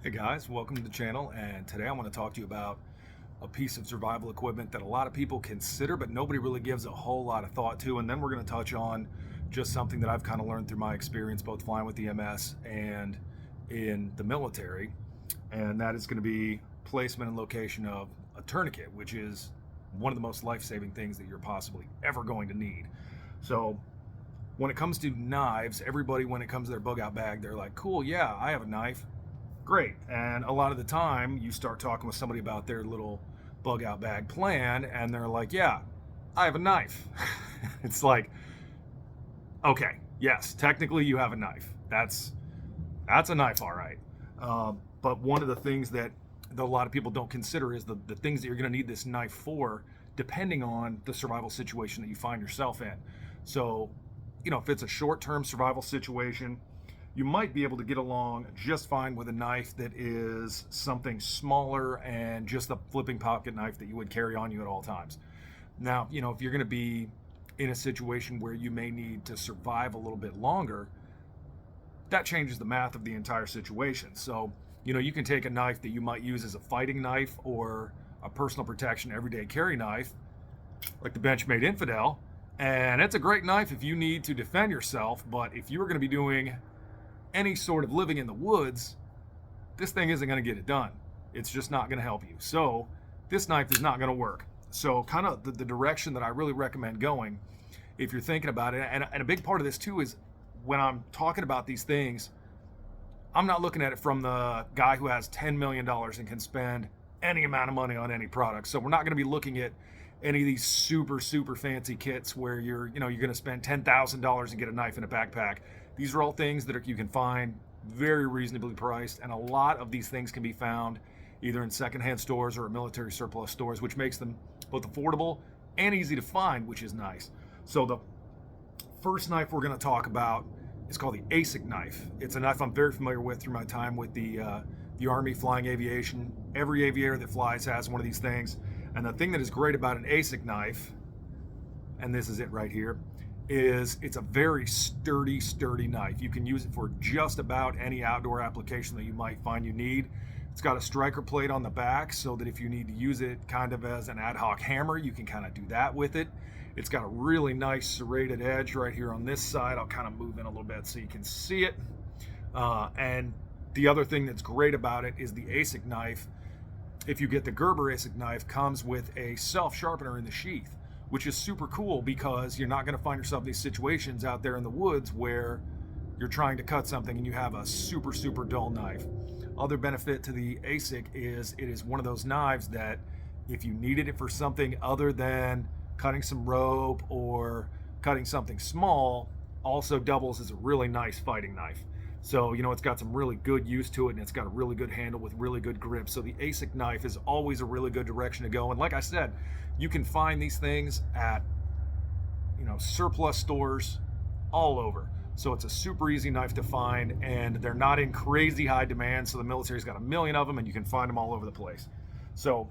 Hey guys, welcome to the channel, and today I want to talk to you about a piece of survival equipment that a lot of people consider but nobody really gives a whole lot of thought to. And then we're going to touch on just something that I've kind of learned through my experience both flying with EMS and in the military, and that is going to be placement and location of a tourniquet, which is one of the most life-saving things that you're possibly ever going to need. So when it comes to knives, everybody, when it comes to their bug out bag, they're like, cool, yeah, I have a knife. Great. And a lot of the time you start talking with somebody about their little bug out bag plan and they're like, yeah, I have a knife. It's like, okay, yes, technically you have a knife. That's a knife, all right. But one of the things that a lot of people don't consider is the things that you're going to need this knife for, depending on the survival situation that you find yourself in. So, if it's a short-term survival situation, you might be able to get along just fine with a knife that is something smaller and just a flipping pocket knife that you would carry on you at all times. Now, if you're going to be in a situation where you may need to survive a little bit longer, that changes the math of the entire situation. So, you can take a knife that you might use as a fighting knife or a personal protection everyday carry knife, like the Benchmade Infidel, and it's a great knife if you need to defend yourself. But if you're going to be doing any sort of living in the woods, this thing isn't going to get it done. It's just not going to help you. So this knife is not going to work. So kind of the direction that I really recommend going, if you're thinking about it, and a big part of this too is when I'm talking about these things, I'm not looking at it from the guy who has $10 million and can spend any amount of money on any product. So we're not going to be looking at any of these super fancy kits where you're going to spend $10,000 and get a knife in a backpack. These are all things that you can find very reasonably priced, and a lot of these things can be found either in secondhand stores or at military surplus stores, which makes them both affordable and easy to find, which is nice. So the first knife we're going to talk about is called the Asic Knife. It's a knife I'm very familiar with through my time with the Army flying aviation. Every aviator that flies has one of these things. And the thing that is great about an Asic knife, and this is it right here, is it's a very sturdy knife. You can use it for just about any outdoor application that you might find you need. It's got a striker plate on the back so that if you need to use it kind of as an ad hoc hammer, you can kind of do that with it. It's got a really nice serrated edge right here on this side. I'll kind of move in a little bit so you can see it. And the other thing that's great about it is the Asic knife, if you get the Gerber Asic knife, comes with a self-sharpener in the sheath, which is super cool because you're not going to find yourself in these situations out there in the woods where you're trying to cut something and you have a super dull knife. Other benefit to the Asic is it is one of those knives that if you needed it for something other than cutting some rope or cutting something small, also doubles as a really nice fighting knife. So, it's got some really good use to it, and it's got a really good handle with really good grip. So the Asic knife is always a really good direction to go. And like I said, you can find these things at, surplus stores all over. So it's a super easy knife to find, and they're not in crazy high demand. So the military's got a million of them, and you can find them all over the place. So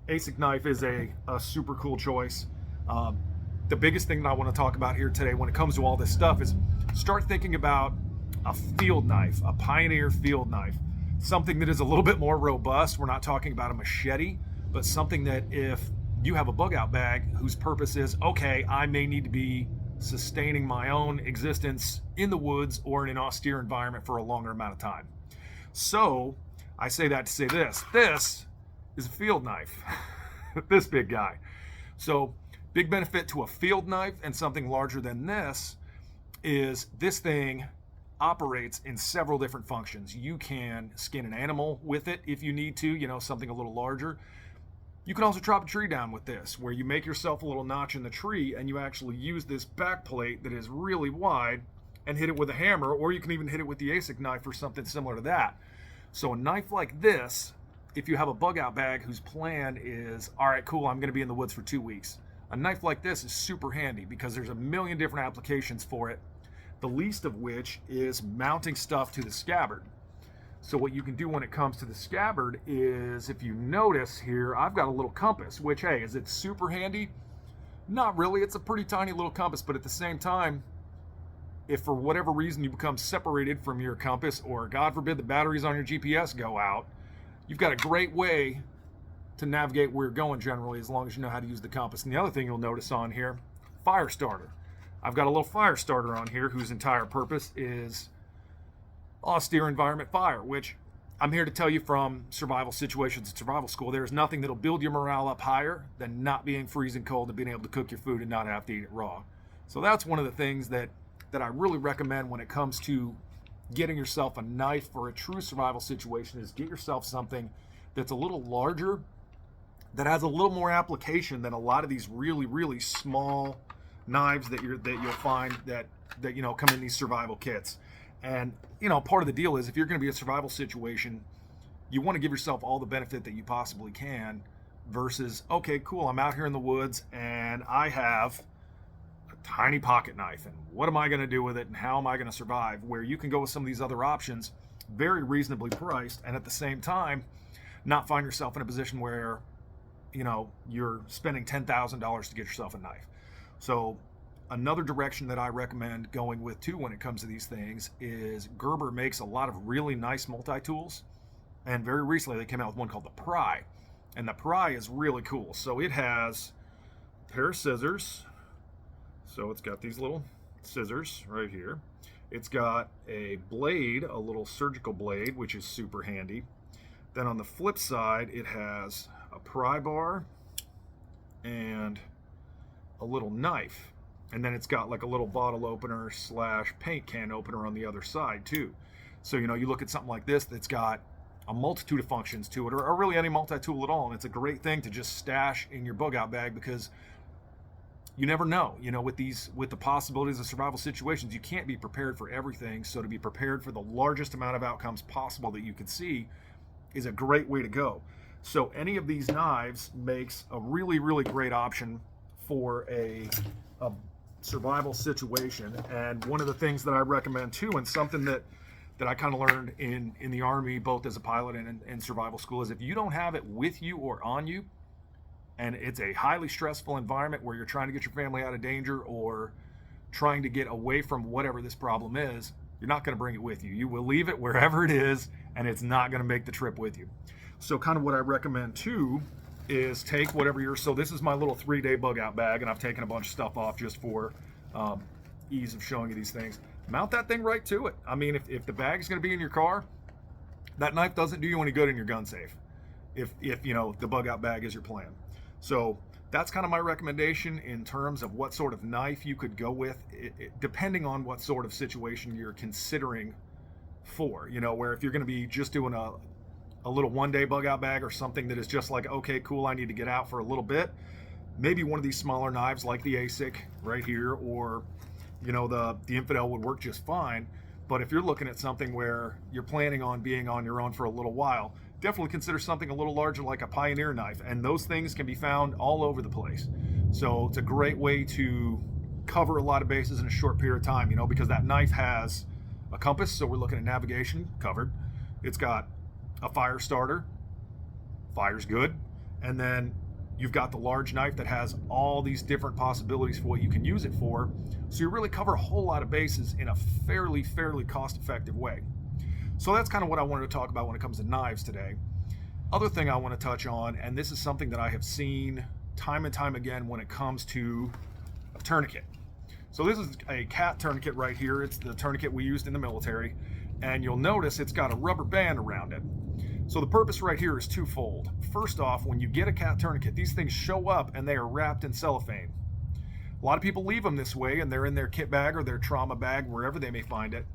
Asic knife is a super cool choice. The biggest thing that I want to talk about here today when it comes to all this stuff is start thinking about a field knife, a Pioneer field knife, something that is a little bit more robust. We're not talking about a machete, but something that if you have a bug out bag whose purpose is, okay, I may need to be sustaining my own existence in the woods or in an austere environment for a longer amount of time. So I say that to say this is a field knife, this big guy. So big benefit to a field knife and something larger than this is this thing operates in several different functions. You can skin an animal with it if you need to, something a little larger. You can also chop a tree down with this, where you make yourself a little notch in the tree and you actually use this back plate that is really wide and hit it with a hammer, or you can even hit it with the Asic knife or something similar to that. So a knife like this, if you have a bug out bag whose plan is, all right, cool, I'm going to be in the woods for 2 weeks, a knife like this is super handy because there's a million different applications for it, the least of which is mounting stuff to the scabbard. So what you can do when it comes to the scabbard is, if you notice here, I've got a little compass, which, hey, is it super handy? Not really. It's a pretty tiny little compass, but at the same time, if for whatever reason you become separated from your compass, or God forbid the batteries on your GPS go out, you've got a great way to navigate where you're going generally, as long as you know how to use the compass. And the other thing you'll notice on here, fire starter. I've got a little fire starter on here whose entire purpose is austere environment fire, which I'm here to tell you from survival situations at survival school, there's nothing that'll build your morale up higher than not being freezing cold and being able to cook your food and not have to eat it raw. So that's one of the things that I really recommend when it comes to getting yourself a knife for a true survival situation, is get yourself something that's a little larger, that has a little more application than a lot of these really, really small knives that you'll find that come in these survival kits. And part of the deal is, if you're going to be in a survival situation, you want to give yourself all the benefit that you possibly can, versus, okay, cool, I'm out here in the woods and I have a tiny pocket knife, and what am I going to do with it and how am I going to survive? Where you can go with some of these other options, very reasonably priced, and at the same time not find yourself in a position where you're spending $10,000 to get yourself a knife. So another direction that I recommend going with too when it comes to these things is, Gerber makes a lot of really nice multi-tools, and very recently they came out with one called the Pry, and the Pry is really cool. So it has a pair of scissors, so it's got these little scissors right here. It's got a blade, a little surgical blade, which is super handy. Then on the flip side, it has a pry bar and a little knife, and then it's got like a little bottle opener / paint can opener on the other side too. So you look at something like this that's got a multitude of functions to it, or really any multi-tool at all, and it's a great thing to just stash in your bug out bag, because you never know, with the possibilities of survival situations, you can't be prepared for everything. So to be prepared for the largest amount of outcomes possible that you could see is a great way to go. So any of these knives makes a really, really great option for a survival situation. And one of the things that I recommend too, and something that I kind of learned in the Army, both as a pilot and in survival school, is if you don't have it with you or on you, and it's a highly stressful environment where you're trying to get your family out of danger or trying to get away from whatever this problem is, you're not going to bring it with you. You will leave it wherever it is, and it's not going to make the trip with you. So kind of what I recommend too is take whatever so this is my little 3-day bug out bag, and I've taken a bunch of stuff off just for ease of showing you these things. Mount that thing right to it. I mean, if the bag's going to be in your car, that knife doesn't do you any good in your gun safe, if the bug out bag is your plan. So that's kind of my recommendation in terms of what sort of knife you could go with, depending on what sort of situation you're considering for, where if you're going to be just doing a little 1-day bug out bag, or something that is just like, okay, cool, I need to get out for a little bit, maybe one of these smaller knives like the Asic right here, or the Infidel would work just fine. But if you're looking at something where you're planning on being on your own for a little while, definitely consider something a little larger like a Pioneer knife, and those things can be found all over the place. So it's a great way to cover a lot of bases in a short period of time, because that knife has a compass, so we're looking at navigation, covered. It's got a fire starter, fire's good, and then you've got the large knife that has all these different possibilities for what you can use it for. So you really cover a whole lot of bases in a fairly cost-effective way. So that's kind of what I wanted to talk about when it comes to knives today. Other thing I want to touch on, and this is something that I have seen time and time again when it comes to a tourniquet. So this is a cat tourniquet right here. It's the tourniquet we used in the military, and you'll notice it's got a rubber band around it. So the purpose right here is twofold. First off, when you get a cat tourniquet, these things show up and they are wrapped in cellophane. A lot of people leave them this way, and they're in their kit bag or their trauma bag, wherever they may find it.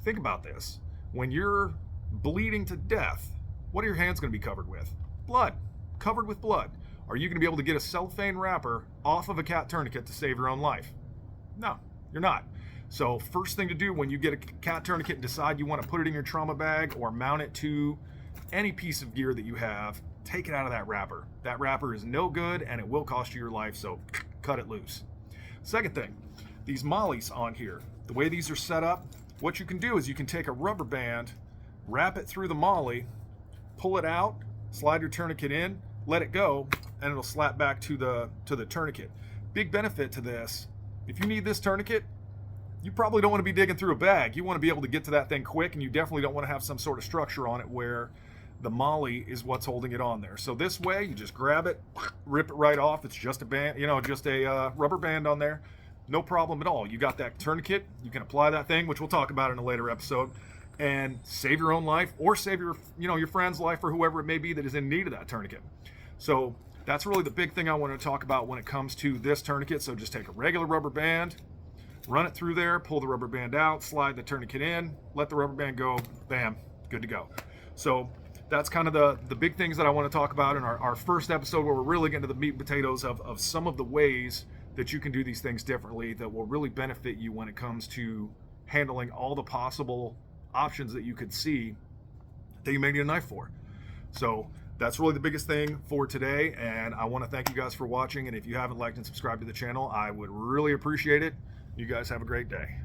Think about this. When you're bleeding to death, what are your hands going to be covered with? Blood. Covered with blood. Are you going to be able to get a cellophane wrapper off of a cat tourniquet to save your own life? No, you're not. So first thing to do when you get a cat tourniquet and decide you want to put it in your trauma bag or mount it to any piece of gear that you have, take it out of that wrapper. That wrapper is no good, and it will cost you your life, so cut it loose. Second thing, these mollies on here, the way these are set up, what you can do is you can take a rubber band, wrap it through the molly, pull it out, slide your tourniquet in, let it go, and it'll slap back to the tourniquet. Big benefit to this, if you need this tourniquet, you probably don't want to be digging through a bag. You want to be able to get to that thing quick, and you definitely don't want to have some sort of structure on it where the molly is what's holding it on there. So this way, you just grab it, rip it right off. It's just a band, just a rubber band on there. No problem at all. You got that tourniquet. You can apply that thing, which we'll talk about in a later episode, and save your own life or save your friend's life or whoever it may be that is in need of that tourniquet. So that's really the big thing I want to talk about when it comes to this tourniquet. So just take a regular rubber band, run it through there, pull the rubber band out, slide the tourniquet in, let the rubber band go, bam, good to go. So that's kind of the big things that I want to talk about in our first episode, where we're really getting to the meat and potatoes of some of the ways that you can do these things differently that will really benefit you when it comes to handling all the possible options that you could see that you may need a knife for. So that's really the biggest thing for today, and I want to thank you guys for watching. And if you haven't liked and subscribed to the channel, I would really appreciate it. You guys have a great day.